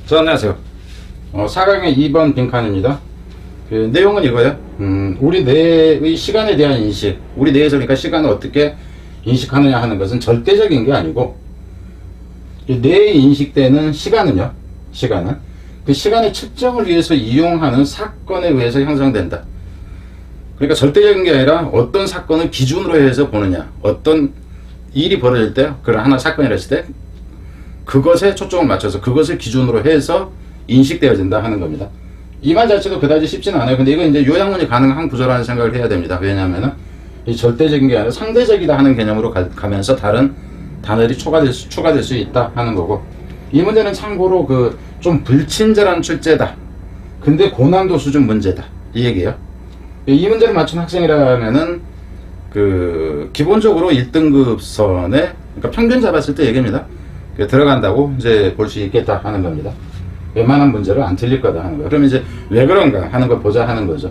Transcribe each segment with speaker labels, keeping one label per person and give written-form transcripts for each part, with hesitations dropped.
Speaker 1: 안녕하세요. 4강의 2번 빈칸입니다. 그 내용은 이거예요. 우리 뇌의 시간에 대한 인식, 우리 뇌에서 그러니까 시간을 어떻게 인식하느냐 하는 것은 절대적인 게 아니고, 뇌에 인식되는 시간은요, 시간은 그 시간의 측정을 위해서 이용하는 사건에 의해서 형성된다. 그러니까 절대적인 게 아니라 어떤 사건을 기준으로 해서 보느냐, 어떤 일이 벌어질 때, 그런 하나 사건이 일어났을 때 그것에 초점을 맞춰서 그것을 기준으로 해서 인식되어진다 하는 겁니다. 이 말 자체도 그다지 쉽지는 않아요. 근데 이건 이제 요양문이 가능한 구조라는 생각을 해야 됩니다. 왜냐하면은 이 절대적인 게 아니라 상대적이다 하는 개념으로 가면서 다른 단어들이 추가될 수 있다 하는 거고, 이 문제는 참고로 그 좀 불친절한 출제다. 근데 고난도 수준 문제다. 이 얘기예요. 이 문제를 맞춘 학생이라면은 그 기본적으로 1등급 선에, 그러니까 평균 잡았을 때 얘기입니다. 들어간다고 이제 볼 수 있겠다 하는 겁니다. 웬만한 문제를 안 틀릴 거다 하는 거예요. 그럼 이제 왜 그런가 하는 걸 보자 하는 거죠.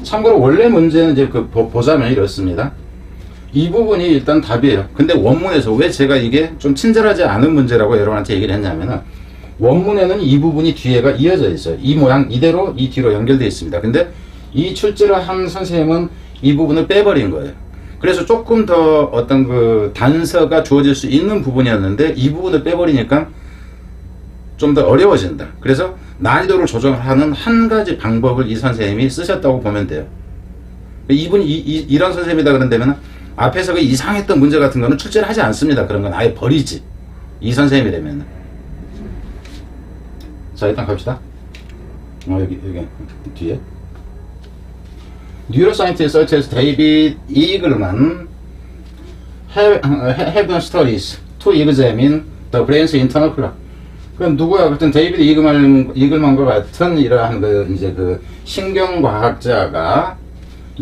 Speaker 1: 참고로 원래 문제는 이제 그 보자면 이렇습니다. 이 부분이 일단 답이에요. 근데 원문에서 왜 제가 이게 좀 친절하지 않은 문제라고 여러분한테 얘기를 했냐면은, 원문에는 이 부분이 뒤에가 이어져 있어요. 이 모양 이대로 이 뒤로 연결되어 있습니다. 근데 이 출제를 한 선생님은 이 부분을 빼버린 거예요. 그래서 조금 더 어떤 그 단서가 주어질 수 있는 부분이었는데 이 부분을 빼버리니까 좀 더 어려워진다. 그래서 난이도를 조정하는 한 가지 방법을 이 선생님이 쓰셨다고 보면 돼요. 이분이 이런 선생님이다 그런다면 앞에서 그 이상했던 문제 같은 거는 출제를 하지 않습니다. 그런 건 아예 버리지. 이 선생님이라면. 자, 일단 갑시다. 여기 뒤에. Neuroscientists such as David Eagleman have done studies to examine the brain's internal clock. 그럼 누구야? 같은 데이비드 이글만과 같은 이러한 그 이제 그 신경과학자가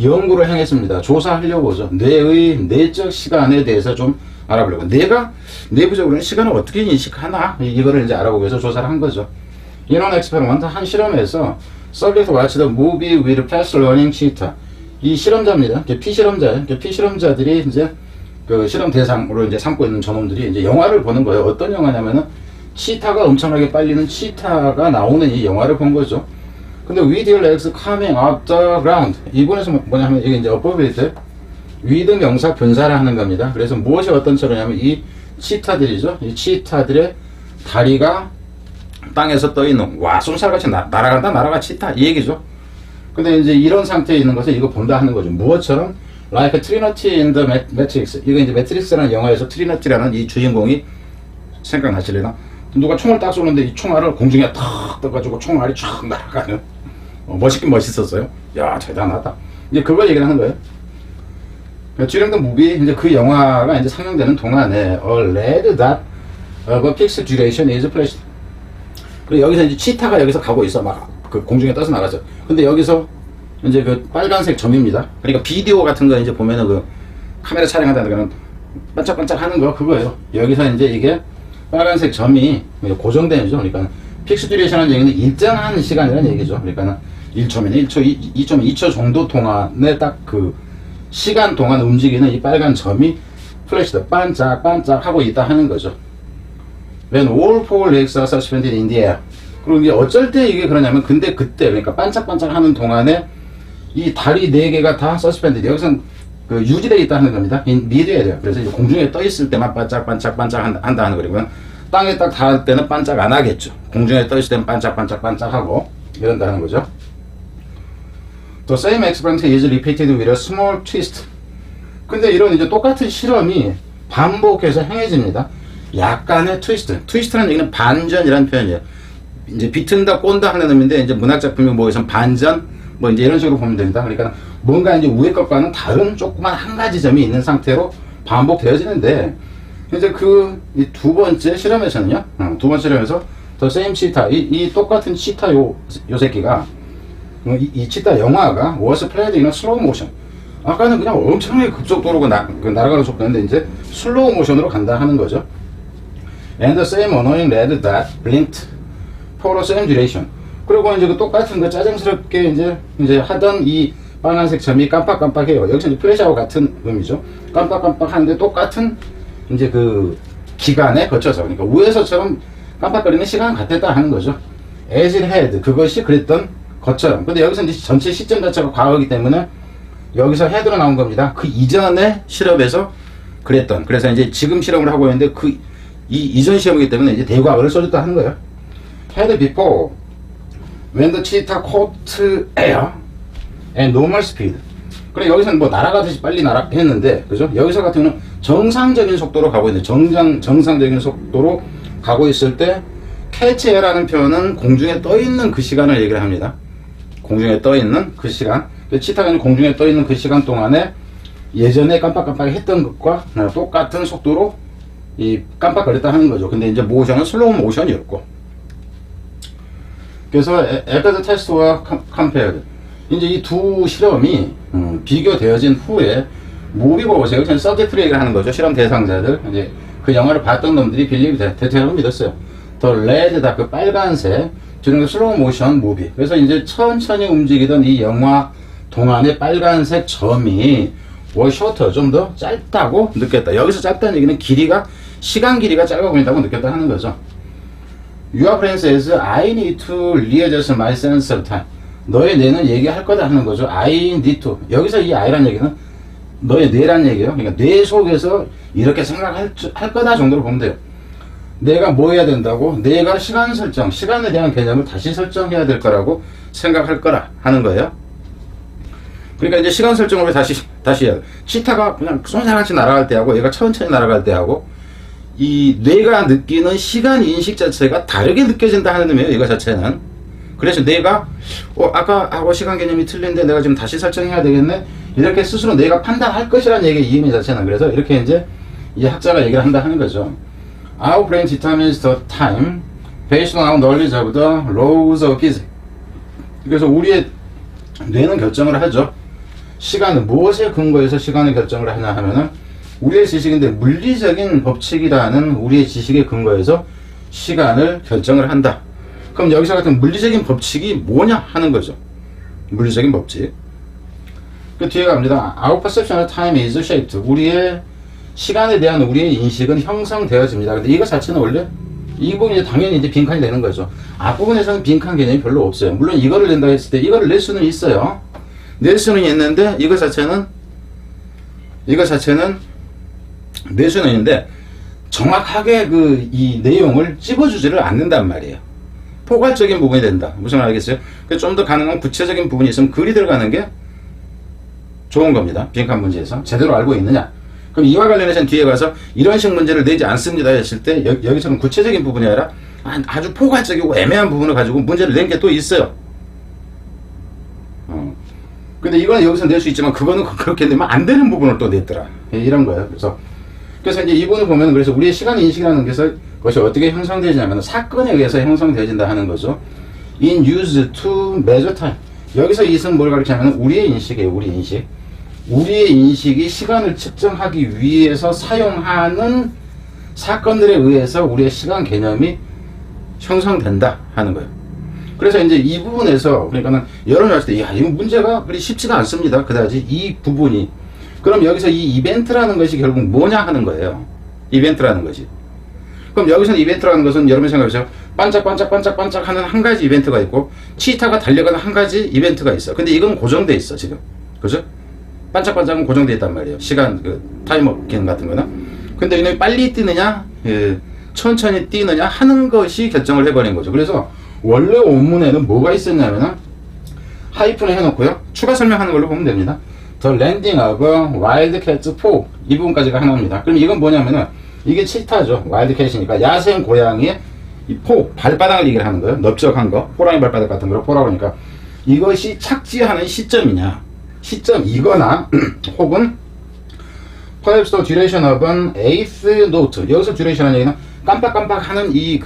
Speaker 1: 연구를 행했습니다. 조사하려고죠. 뇌의 내적 시간에 대해서 좀 알아보려고. 뇌가 내부적으로는 시간을 어떻게 인식하나 이거를 이제 알아보기 위해서 조사를 한 거죠. In an experiment, 한 실험에서 subject watched the movie with fast learning cheetah. 이 실험자입니다. 피실험자예요. 피실험자들이 이제 그 실험 대상으로 이제 삼고 있는 저놈들이 이제 영화를 보는 거예요. 어떤 영화냐면은 치타가 엄청나게 빨리는 치타가 나오는 이 영화를 본 거죠. 근데 with your legs coming up the ground. 이번에서 뭐냐면 이게 이제 어법이죠. with 명사 분사를 하는 겁니다. 그래서 무엇이 어떤 처로냐면 이 치타들이죠. 이 치타들의 다리가 땅에서 떠 있는, 와, 쏜살같이 날아가 치타 이 얘기죠. 근데 이제 이런 상태에 있는 것을 이거 본다 하는 거죠. 무엇처럼? Like Trinity in the Matrix. 이거 이제 매트릭스라는 영화에서 트리너티라는 이 주인공이 생각나시려나? 누가 총을 딱 쏘는데 이 총알을 공중에 탁 떠가지고 총알이 쫙 날아가는. 멋있긴 멋있었어요. 야, 대단하다. 이제 그걸 얘기를 하는 거예요. During the movie, 이제 그 영화가 이제 상영되는 동안에 a red dot of a fixed duration is flashed. 그리고 여기서 이제 치타가 여기서 가고 있어. 막 그 공중에 떠서 나가죠. 근데 여기서 이제 그 빨간색 점입니다. 그러니까 비디오 같은 거 이제 보면은 그 카메라 촬영한다는 거는 반짝반짝 하는 거 그거예요. 여기서 이제 이게 빨간색 점이 고정되죠. 그러니까 픽스 듀레이션은 얘기는 일정한 시간이라는 얘기죠. 그러니까 1초면 1초, 2초면 2초 정도 동안에 딱 그 시간 동안 움직이는 이 빨간 점이 플래시드 반짝반짝 하고 있다 하는 거죠. When all four legs are suspended in the air. 그리고 이게 어쩔 때 이게 그러냐면, 근데 그때, 그러니까 반짝반짝 하는 동안에 이 다리 4개가 다 suspended. 여기서는 그 유지되어 있다 하는 겁니다. in mid-air. 그래서 이제 공중에 떠 있을 때만 반짝반짝 한다 하는 거리고요. 땅에 딱 닿을 때는 반짝 안 하겠죠. 공중에 떠 있을 때는 반짝 하고 이런다는 거죠. The same experiment is repeated with a small twist. 근데 이런 이제 똑같은 실험이 반복해서 행해집니다. 약간의 트위스트라는 얘기는 반전이라는 표현이에요. 이제 비튼다 꼰다 하는 의미인데, 이제 문학작품이 뭐에선 반전 뭐 이제 이런 식으로 보면 됩니다. 그러니까 뭔가 이제 위에 것과는 다른 조그만 한 가지 점이 있는 상태로 반복되어지는데, 이제 그 이 두 번째 실험에서는요, 두 번째 실험에서 The same cheetah, 이 똑같은 치타 요 새끼가 이 치타 영화가 was played in a slow motion. 아까는 그냥 엄청나게 급속도로 날아가는 속도인데 이제 슬로우 모션으로 간다 하는 거죠. And the same annoying red dot blinked for the same duration. 그리고 이제 그 똑같은 거 짜증스럽게 이제 하던 이 빨간색 점이 깜빡깜빡해요. 여기서 이제 플래시하고 같은 의미죠. 깜빡깜빡 하는데 똑같은 이제 그 기간에 거쳐서, 그러니까 위에서처럼 깜빡거리는 시간은 같았다 하는 거죠. as it had, 그것이 그랬던 것처럼. 근데 여기서 이제 전체 시점 자체가 과거이기 때문에 여기서 had로 나온 겁니다. 그 이전의 실험에서 그랬던. 그래서 이제 지금 실험을 하고 있는데 그 이전 시험이기 때문에 이제 대과거를 써줬다 하는 거예요. had before when the cheetah caught air and normal speed. 그래 여기서는 뭐 날아가듯이 빨리 했는데, 그죠? 여기서 같은 경우는 정상적인 속도로 가고 있는데, 정상적인 속도로 가고 있을 때 catch air라는 표현은 공중에 떠 있는 그 시간을 얘기를 합니다. 공중에 떠 있는 그 시간. 치타가 공중에 떠 있는 그 시간 동안에 예전에 깜빡깜빡 했던 것과 똑같은 속도로 이 깜빡거렸다 하는 거죠. 근데 이제 모션은 슬로우 모션이었고. 그래서 after the test와 compared. 이제 이 두 실험이 비교되어진 후에 무비가 보세요. 여기서는 서브젝트를 얘기를 하는 거죠. 실험 대상자들. 이제 그 영화를 봤던 놈들이 빌리브 대체로 믿었어요. The red, 그 빨간색 during the slow motion movie. 그래서 이제 천천히 움직이던 이 영화 동안의 빨간색 점이 were shorter, 좀 더 짧다고 느꼈다. 여기서 짧다는 얘기는 길이가, 시간 길이가 짧아 보인다고 느꼈다 하는 거죠. Your brain says, I need to readjust my sense of time. 너의 뇌는 얘기할 거다 하는 거죠. I need to. 여기서 이 I란 얘기는 너의 뇌란 얘기예요. 그러니까 뇌 속에서 이렇게 생각할 거다 정도로 보면 돼요. 내가 뭐 해야 된다고? 내가 시간 설정, 시간에 대한 개념을 다시 설정해야 될 거라고 생각할 거라 하는 거예요. 그러니까 이제 시간 설정을 다시 해야 돼. 치타가 그냥 쏜살같이 날아갈 때하고 얘가 천천히 날아갈 때하고 이 뇌가 느끼는 시간 인식 자체가 다르게 느껴진다 하는 의미예요. 이거 자체는. 그래서 뇌가 아까하고 시간 개념이 틀린데 내가 지금 다시 설정해야 되겠네. 이렇게 스스로 뇌가 판단할 것이라는 얘기의 이의미 자체는. 그래서 이렇게 이제 이 학자가 얘기를 한다 하는 거죠. Our brain determines the time based on our knowledge of the laws of physics. 그래서 우리의 뇌는 결정을 하죠. 시간을 무엇에 근거해서 시간을 결정을 하냐 하면은 우리의 지식인데 물리적인 법칙이라는 우리의 지식에 근거해서 시간을 결정을 한다. 그럼 여기서 같은 물리적인 법칙이 뭐냐 하는 거죠. 물리적인 법칙. 그 뒤에 갑니다. Our perception of time is shaped. 우리의 시간에 대한 우리의 인식은 형성되어집니다. 근데 이거 자체는 원래 이 부분이 당연히 이제 빈칸이 되는 거죠. 앞부분에서는 빈칸 개념이 별로 없어요. 물론 이거를 낸다 했을 때 이거를 낼 수는 있어요. 낼 수는 있는데 이거 자체는 낼 수는 있는데 정확하게 이 내용을 찝어주지를 않는단 말이에요. 포괄적인 부분이 된다. 무슨 말 알겠어요? 좀 더 가능한 구체적인 부분이 있으면 글이 들어가는 게 좋은 겁니다. 빈칸 문제에서 제대로 알고 있느냐. 그럼 이와 관련해서는 뒤에 가서 이런 식 문제를 내지 않습니다 했을 때 여기서는 구체적인 부분이 아니라 아주 포괄적이고 애매한 부분을 가지고 문제를 낸 게 또 있어요. 근데 이거는 여기서 낼 수 있지만 그거는 그렇게 내면 안 되는 부분을 또 냈더라. 이런 거예요. 그래서 이제 이 부분을 보면 그래서 우리의 시간 인식이라는 것이 어떻게 형성되지냐면 사건에 의해서 형성되어진다 하는 거죠. In use to measure time. 여기서 이것은 뭘 가르치냐면 우리의 인식이에요. 우리 인식. 우리의 인식이 시간을 측정하기 위해서 사용하는 사건들에 의해서 우리의 시간 개념이 형성된다 하는 거예요. 그래서 이제 이 부분에서 그러니까는 여러분이 봤을 때 이 문제가 그리 쉽지가 않습니다. 그다지 이 부분이. 그럼 여기서 이 이벤트라는 것이 결국 뭐냐 하는 거예요. 이벤트라는 것이. 그럼 여기서는 이벤트라는 것은 여러분이 생각해보세요. 반짝반짝 하는 한 가지 이벤트가 있고 치타가 달려가는 한 가지 이벤트가 있어. 근데 이건 고정돼 있어 지금. 그죠? 반짝반짝은 고정돼 있단 말이에요. 시간 타이머 기능 같은 거는. 근데 이놈이 빨리 뛰느냐 천천히 뛰느냐 하는 것이 결정을 해버린 거죠. 그래서 원래 원문에는 뭐가 있었냐면은 하이픈을 해놓고요. 추가 설명하는 걸로 보면 됩니다. The landing of wildcat 4 이 부분까지가 하나입니다. 그럼 이건 뭐냐면은 이게 치타죠. 와일드캣이니까 야생 고양이의 이 발바닥을 얘기를 하는 거예요. 넓적한 거, 호랑이 발바닥 같은 거를 포라고 하니까 이것이 착지하는 시점이냐, 시점이거나 혹은 perhaps the duration of an eighth note. 여기서 duration이라는 얘기는 깜빡깜빡하는 이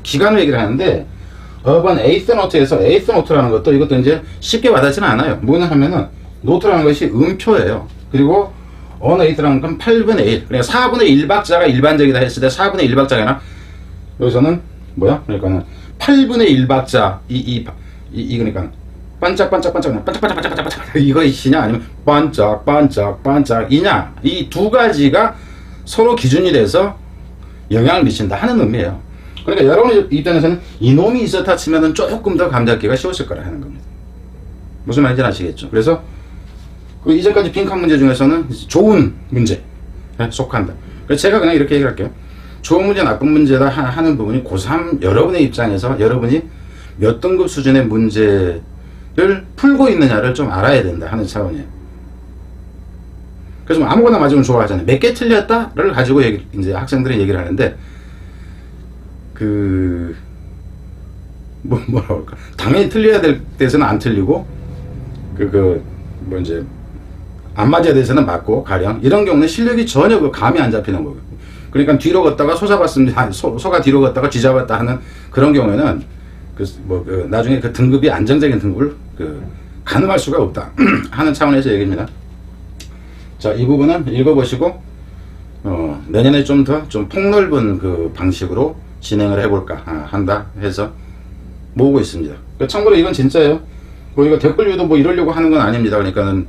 Speaker 1: 기간을 얘기를 하는데 of an eighth note에서 eighth note라는 것도 이것도 이제 쉽게 와닿지는 않아요. 뭐냐 하면은 노트라는 것이 음표예요. 그리고 on eight라는 건 8분의 1. 그러니까 4분의 1박자가 일반적이다 했을 때 4분의 1박자가 여기서는 뭐야? 그러니까는 8분의 1박자 그러니까 반짝반짝 이것이냐 아니면 반짝이냐 이 두 가지가 서로 기준이 돼서 영향을 미친다 하는 의미예요. 그러니까 여러분 입장에서는 이놈이 있었다 치면은 조금 더 감잡기가 쉬웠을 거라 하는 겁니다. 무슨 말인지 아시겠죠? 그래서 그 이전까지 빈칸 문제 중에서는 좋은 문제에 속한다. 그래서 제가 그냥 이렇게 얘기할게요. 좋은 문제, 나쁜 문제다 하는 부분이 고3 여러분의 입장에서 여러분이 몇 등급 수준의 문제를 풀고 있느냐를 좀 알아야 된다 하는 차원이에요. 그래서 뭐 아무거나 맞으면 좋아하잖아요. 몇 개 틀렸다를 가지고 이제 학생들이 얘기를 하는데, 뭐라고 할까. 당연히 틀려야 될 때서는 안 틀리고, 뭐 이제, 안 맞아야 돼서는 맞고, 가령. 이런 경우는 실력이 전혀 감이 안 잡히는 거고요. 그러니까 뒤로 걷다가 소가 뒤로 걷다가 뒤잡았다 하는 그런 경우에는, 나중에 그 등급이 안정적인 등급을, 가늠할 수가 없다. 하는 차원에서 얘기입니다. 자, 이 부분은 읽어보시고, 내년에 좀 더 폭넓은 그 방식으로 진행을 해볼까 한다 해서 모으고 있습니다. 참고로 이건 진짜예요. 뭐 이거 댓글 유도 뭐 이러려고 하는 건 아닙니다. 그러니까는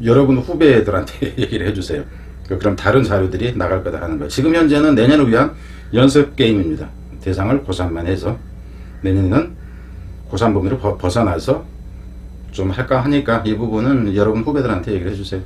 Speaker 1: 여러분 후배들한테 얘기를 해주세요. 그럼 다른 자료들이 나갈 거다 하는 거예요. 지금 현재는 내년을 위한 연습 게임입니다. 대상을 고3만 해서 내년에는 고3 범위를 벗어나서 좀 할까 하니까 이 부분은 여러분 후배들한테 얘기를 해주세요.